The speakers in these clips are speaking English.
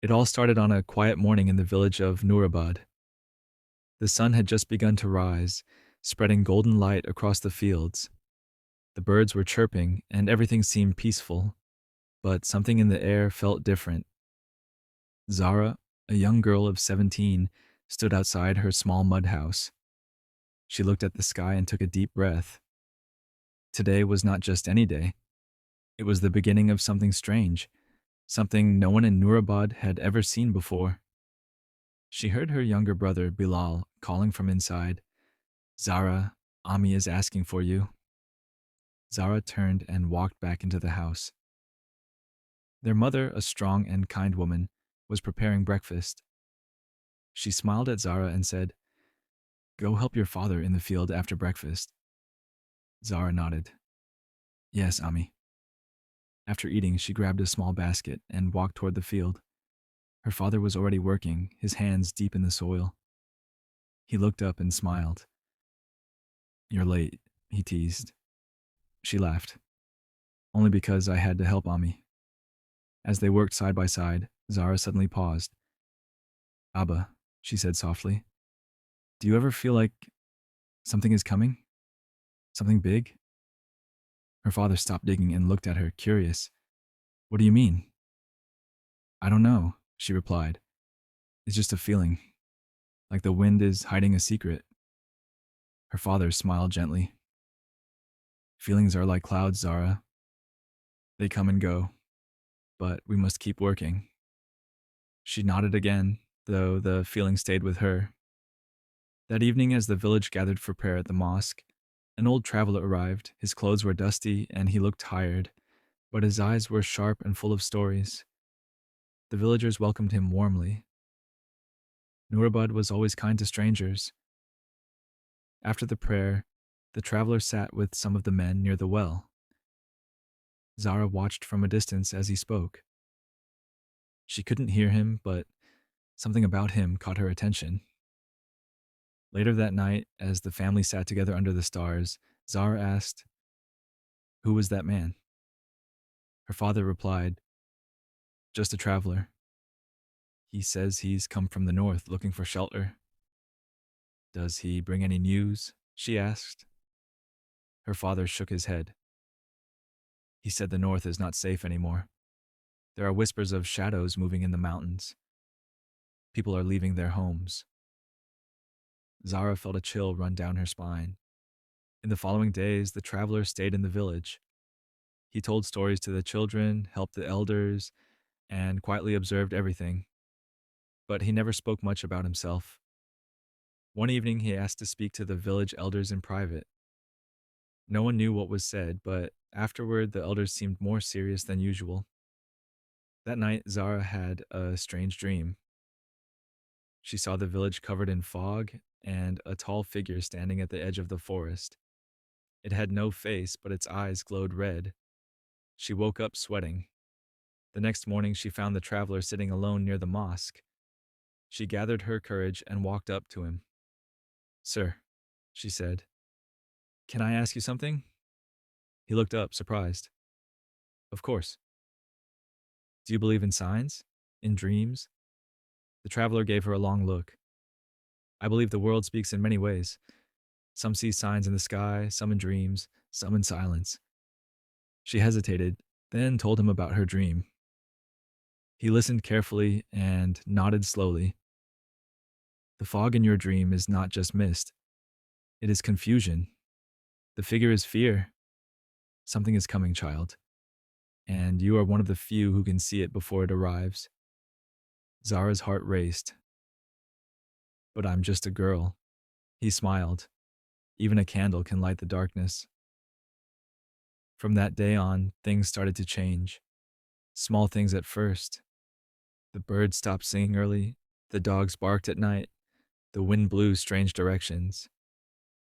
It all started on a quiet morning in the village of Nurabad. The sun had just begun to rise, spreading golden light across the fields. The birds were chirping, and everything seemed peaceful, but something in the air felt different. Zara, a young girl of 17, stood outside her small mud house. She looked at the sky and took a deep breath. Today was not just any day. It was the beginning of something strange, something no one in Nurabad had ever seen before. She heard her younger brother, Bilal, calling from inside, "Zara, Ami is asking for you." Zara turned and walked back into the house. Their mother, a strong and kind woman, was preparing breakfast. She smiled at Zara and said, "Go help your father in the field after breakfast." Zara nodded. "Yes, Ami." After eating, she grabbed a small basket and walked toward the field. Her father was already working, his hands deep in the soil. He looked up and smiled. "You're late," he teased. She laughed. "Only because I had to help Ami." As they worked side by side, Zara suddenly paused. "Abba," she said softly, "do you ever feel like something is coming? Something big?" Her father stopped digging and looked at her, curious. "What do you mean?" "I don't know," she replied. "It's just a feeling, like the wind is hiding a secret." Her father smiled gently. "Feelings are like clouds, Zara. They come and go, but we must keep working." She nodded again, though the feeling stayed with her. That evening, as the village gathered for prayer at the mosque, an old traveler arrived. His clothes were dusty and he looked tired, but his eyes were sharp and full of stories. The villagers welcomed him warmly. Nurabad was always kind to strangers. After the prayer, the traveler sat with some of the men near the well. Zara watched from a distance as he spoke. She couldn't hear him, but something about him caught her attention. Later that night, as the family sat together under the stars, Zara asked, "Who was that man?" Her father replied, "Just a traveler. He says he's come from the north looking for shelter." "Does he bring any news?" she asked. Her father shook his head. "He said the north is not safe anymore. There are whispers of shadows moving in the mountains. People are leaving their homes." Zara felt a chill run down her spine. In the following days, the traveler stayed in the village. He told stories to the children, helped the elders, and quietly observed everything. But he never spoke much about himself. One evening, he asked to speak to the village elders in private. No one knew what was said, but afterward, the elders seemed more serious than usual. That night, Zara had a strange dream. She saw the village covered in fog and a tall figure standing at the edge of the forest. It had no face, but its eyes glowed red. She woke up sweating. The next morning, she found the traveler sitting alone near the mosque. She gathered her courage and walked up to him. "Sir," she said, "can I ask you something?" He looked up, surprised. "Of course." "Do you believe in signs? In dreams?" The traveler gave her a long look. "I believe the world speaks in many ways. Some see signs in the sky, some in dreams, some in silence." She hesitated, then told him about her dream. He listened carefully and nodded slowly. "The fog in your dream is not just mist. It is confusion. The figure is fear. Something is coming, child, and you are one of the few who can see it before it arrives." Zara's heart raced. "But I'm just a girl." He smiled. "Even a candle can light the darkness." From that day on, things started to change. Small things at first. The birds stopped singing early, the dogs barked at night, the wind blew strange directions.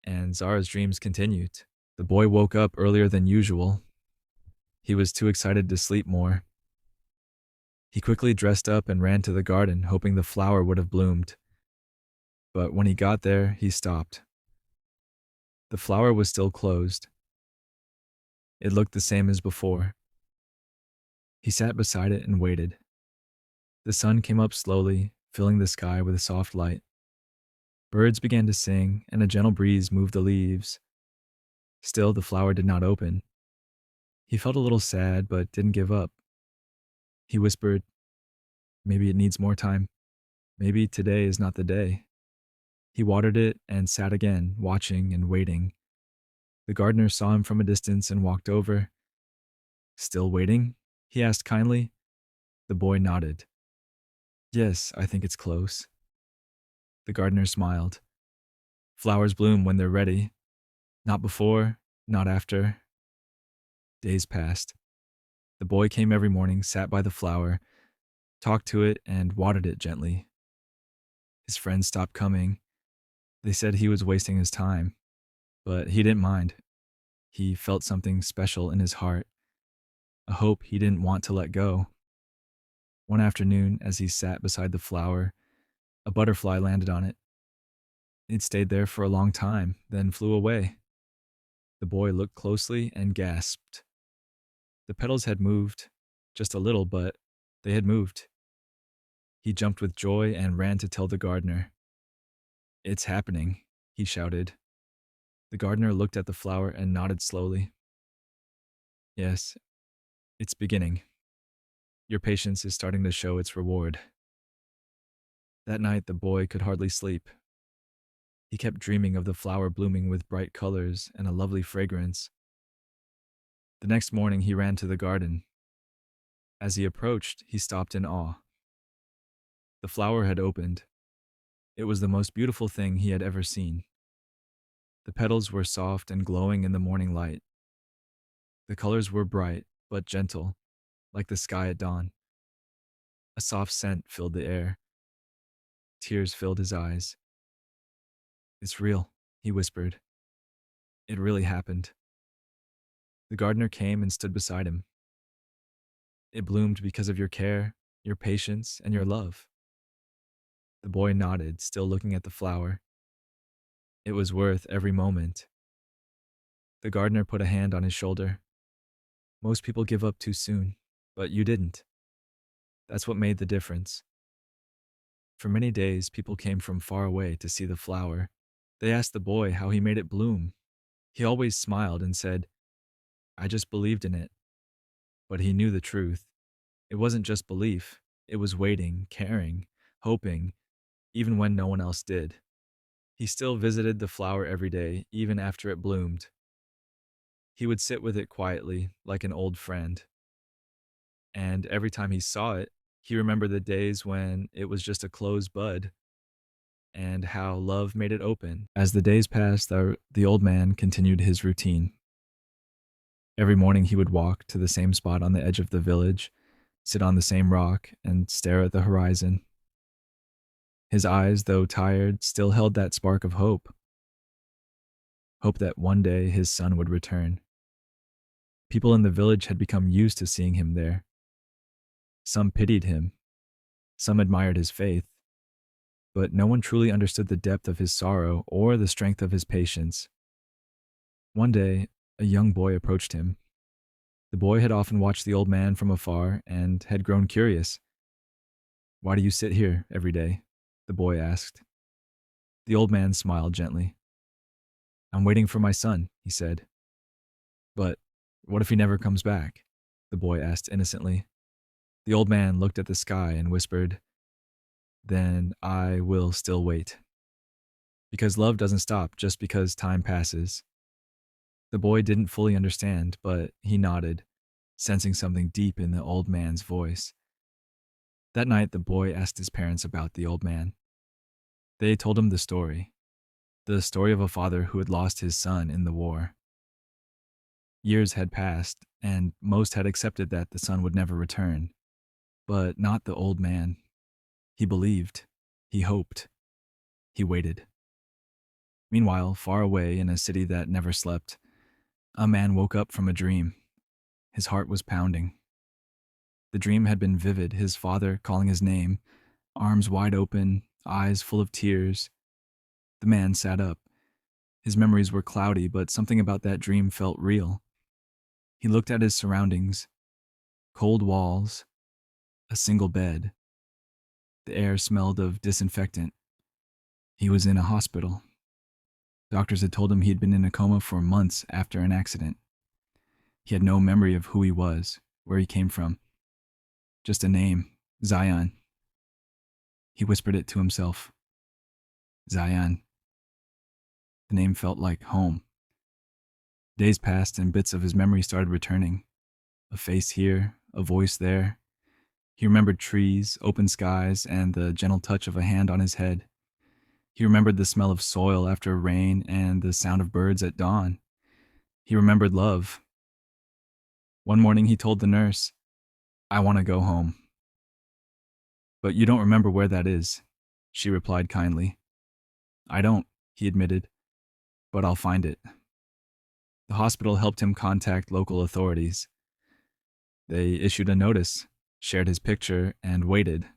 And Zara's dreams continued. The boy woke up earlier than usual. He was too excited to sleep more. He quickly dressed up and ran to the garden, hoping the flower would have bloomed. But when he got there, he stopped. The flower was still closed. It looked the same as before. He sat beside it and waited. The sun came up slowly, filling the sky with a soft light. Birds began to sing, and a gentle breeze moved the leaves. Still, the flower did not open. He felt a little sad, but didn't give up. He whispered, "Maybe it needs more time. Maybe today is not the day." He watered it and sat again, watching and waiting. The gardener saw him from a distance and walked over. "Still waiting?" he asked kindly. The boy nodded. "Yes, I think it's close." The gardener smiled. "Flowers bloom when they're ready. Not before, not after." Days passed. The boy came every morning, sat by the flower, talked to it, and watered it gently. His friends stopped coming. They said he was wasting his time, but he didn't mind. He felt something special in his heart, a hope he didn't want to let go. One afternoon, as he sat beside the flower, a butterfly landed on it. It stayed there for a long time, then flew away. The boy looked closely and gasped. The petals had moved, just a little, but they had moved. He jumped with joy and ran to tell the gardener. "It's happening," he shouted. The gardener looked at the flower and nodded slowly. "Yes, it's beginning. Your patience is starting to show its reward." That night, the boy could hardly sleep. He kept dreaming of the flower blooming with bright colors and a lovely fragrance. The next morning, he ran to the garden. As he approached, he stopped in awe. The flower had opened. It was the most beautiful thing he had ever seen. The petals were soft and glowing in the morning light. The colors were bright, but gentle, like the sky at dawn. A soft scent filled the air. Tears filled his eyes. "It's real," he whispered. "It really happened." The gardener came and stood beside him. "It bloomed because of your care, your patience, and your love." The boy nodded, still looking at the flower. It was worth every moment. The gardener put a hand on his shoulder. "Most people give up too soon, but you didn't. That's what made the difference." For many days, people came from far away to see the flower. They asked the boy how he made it bloom. He always smiled and said, "I just believed in it." But he knew the truth. It wasn't just belief, it was waiting, caring, hoping, even when no one else did. He still visited the flower every day, even after it bloomed. He would sit with it quietly, like an old friend. And every time he saw it, he remembered the days when it was just a closed bud and how love made it open. As the days passed, the old man continued his routine. Every morning he would walk to the same spot on the edge of the village, sit on the same rock, and stare at the horizon. His eyes, though tired, still held that spark of hope. Hope that one day his son would return. People in the village had become used to seeing him there. Some pitied him, some admired his faith, but no one truly understood the depth of his sorrow or the strength of his patience. One day, a young boy approached him. The boy had often watched the old man from afar and had grown curious. "Why do you sit here every day?" the boy asked. The old man smiled gently. "I'm waiting for my son," he said. "But what if he never comes back?" the boy asked innocently. The old man looked at the sky and whispered, "Then I will still wait. Because love doesn't stop just because time passes." The boy didn't fully understand, but he nodded, sensing something deep in the old man's voice. That night, the boy asked his parents about the old man. They told him the story of a father who had lost his son in the war. Years had passed, and most had accepted that the son would never return. But not the old man. He believed. He hoped. He waited. Meanwhile, far away in a city that never slept, a man woke up from a dream. His heart was pounding. The dream had been vivid, his father calling his name, arms wide open, eyes full of tears. The man sat up. His memories were cloudy, but something about that dream felt real. He looked at his surroundings: cold walls, a single bed, The air smelled of disinfectant. He was in a hospital. Doctors had told him he'd been in a coma for months after an accident. He had no memory of who he was, where he came from. Just a name, Zion. He whispered it to himself. Zion. The name felt like home. Days passed and bits of his memory started returning. A face here, a voice there. He remembered trees, open skies, and the gentle touch of a hand on his head. He remembered the smell of soil after rain and the sound of birds at dawn. He remembered love. One morning he told the nurse, "I want to go home." "But you don't remember where that is," she replied kindly. "I don't," he admitted, "but I'll find it." The hospital helped him contact local authorities. They issued a notice, shared his picture, and waited.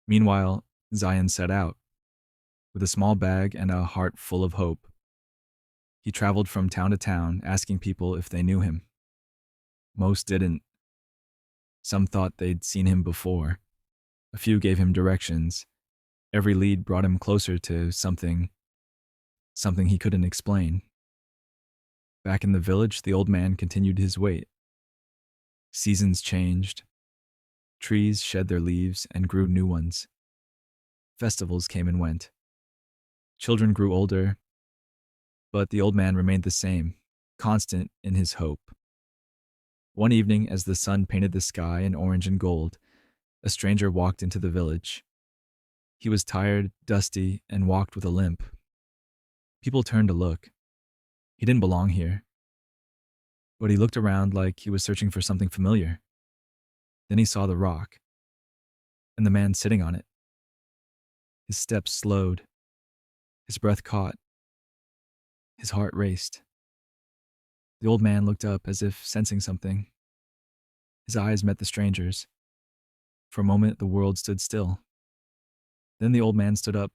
Meanwhile, Zion set out, with a small bag and a heart full of hope. He traveled from town to town, asking people if they knew him. Most didn't. Some thought they'd seen him before. A few gave him directions. Every lead brought him closer to something he couldn't explain. Back in the village, the old man continued his wait. Seasons changed. Trees shed their leaves and grew new ones. Festivals came and went. Children grew older, but the old man remained the same, constant in his hope. One evening, as the sun painted the sky in orange and gold, a stranger walked into the village. He was tired, dusty, and walked with a limp. People turned to look. He didn't belong here. But he looked around like he was searching for something familiar. Then he saw the rock, and the man sitting on it. His steps slowed. His breath caught. His heart raced. The old man looked up as if sensing something. His eyes met the stranger's. For a moment, the world stood still. Then the old man stood up.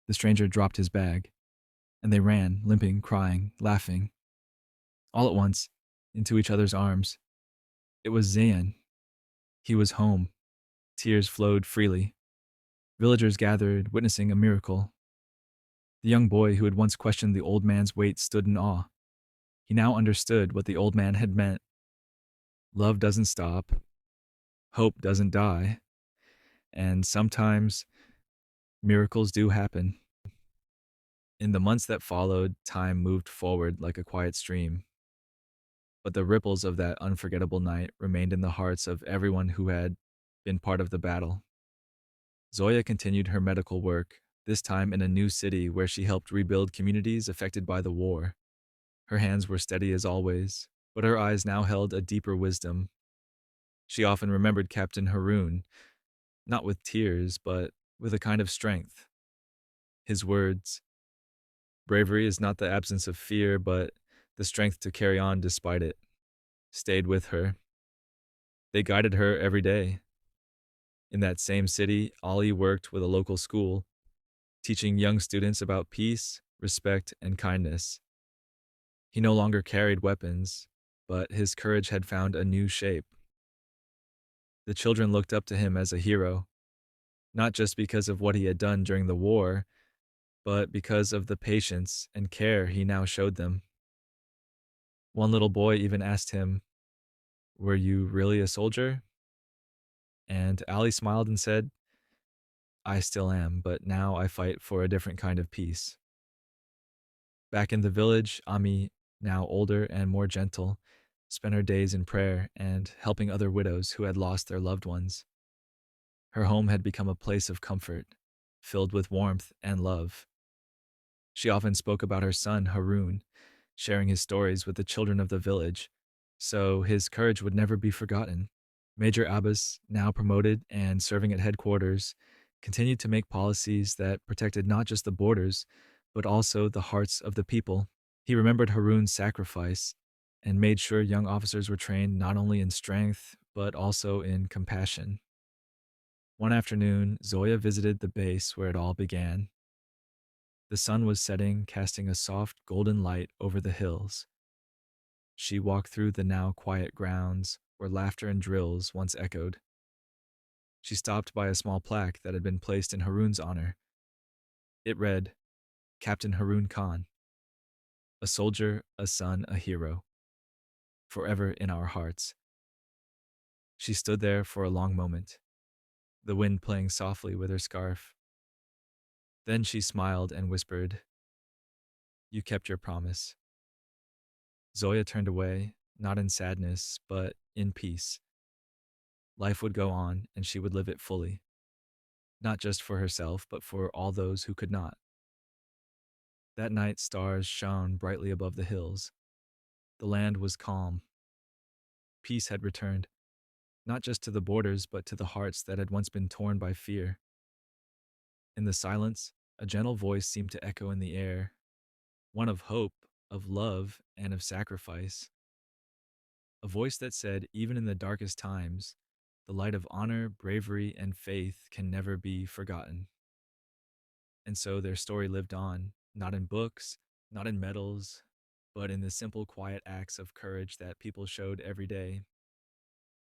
The stranger dropped his bag, and they ran, limping, crying, laughing. All at once, into each other's arms. It was Zayan. He was home. Tears flowed freely. Villagers gathered, witnessing a miracle. The young boy who had once questioned the old man's weight stood in awe. He now understood what the old man had meant. Love doesn't stop. Hope doesn't die. And sometimes miracles do happen. In the months that followed, time moved forward like a quiet stream. But the ripples of that unforgettable night remained in the hearts of everyone who had been part of the battle. Zoya continued her medical work, this time in a new city where she helped rebuild communities affected by the war. Her hands were steady as always, but her eyes now held a deeper wisdom. She often remembered Captain Haroun, not with tears, but with a kind of strength. His words, "Bravery is not the absence of fear, but the strength to carry on despite it," stayed with her. They guided her every day. In that same city, Ali worked with a local school, teaching young students about peace, respect, and kindness. He no longer carried weapons, but his courage had found a new shape. The children looked up to him as a hero, not just because of what he had done during the war, but because of the patience and care he now showed them. One little boy even asked him, "Were you really a soldier?" And Ali smiled and said, "I still am, but now I fight for a different kind of peace." Back in the village, Ami, now older and more gentle, spent her days in prayer and helping other widows who had lost their loved ones. Her home had become a place of comfort, filled with warmth and love. She often spoke about her son, Haroun, sharing his stories with the children of the village, so his courage would never be forgotten. Major Abbas, now promoted and serving at headquarters, continued to make policies that protected not just the borders, but also the hearts of the people. He remembered Haroun's sacrifice and made sure young officers were trained not only in strength, but also in compassion. One afternoon, Zoya visited the base where it all began. The sun was setting, casting a soft golden light over the hills. She walked through the now quiet grounds where laughter and drills once echoed. She stopped by a small plaque that had been placed in Haroon's honor. It read, Captain Haroon Khan, a soldier, a son, a hero, forever in our hearts. She stood there for a long moment, the wind playing softly with her scarf. Then she smiled and whispered, You kept your promise. Zoya turned away, not in sadness, but in peace. Life would go on, and she would live it fully, not just for herself, but for all those who could not. That night, stars shone brightly above the hills. The land was calm. Peace had returned, not just to the borders, but to the hearts that had once been torn by fear. In the silence, a gentle voice seemed to echo in the air, one of hope, of love, and of sacrifice. A voice that said, even in the darkest times, the light of honor, bravery, and faith can never be forgotten. And so their story lived on, not in books, not in medals, but in the simple, quiet acts of courage that people showed every day.